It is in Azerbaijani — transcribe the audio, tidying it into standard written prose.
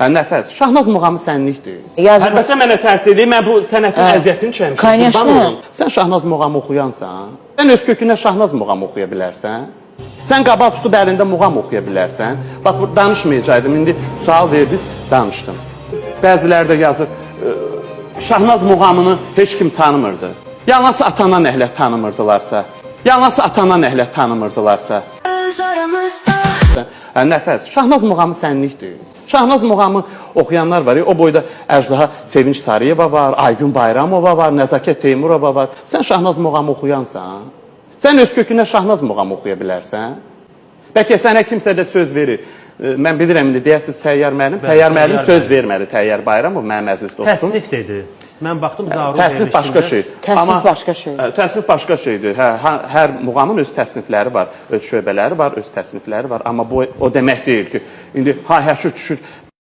Nəfəs, Şahnaz muğamı sənlikdir. Əlbəttə mənə təsir edir, mən bu sənətin əziyyətini çəkmişəm. Конечно. Sən Şahnaz muğamı oxuyansan, sən öz kökünə Şahnaz muğamı oxuya bilərsən. Sən qabaq tutub əlində muğam oxuya bilərsən. Bax, bu danışmayacaqdım, indi sual verdiniz, danışdım. Bəziləri də yazır, Şahnaz muğamını heç kim tanımırdı. Yalnız atana nəhlət tanımırdılarsa, yalnız atana nəhlət tanımırdılarsa. Nəfəs, Şahnaz muğamı sənlikdir. Şahnaz muğamı oxuyanlar var. O boyda Əjdaha Sevinç Sarıyeva var, Aygün Bayramova var, Nəzakət Teymurova var. Sən Şahnaz muğamı oxuyansan, sən öz kökünə Şahnaz muğamı oxuya bilərsən. Bəlkə sənə kimsə də söz verir. Mən bilirəm, indi deyəsiniz Təyyar müəllim. Təyyar müəllim söz vermədi Təyyar Bayramov, mənim əziz dostum. Təsnif dedi. Mən baxdım, təsnif başqa şey. Təsnif başqa şey. Təsnif başqa şeydir. Hər muğamın öz təsnifləri var, öz şöbələri var, öz təsnifləri var. Amma bu o demək deyil ki, indi hay-həşir düşür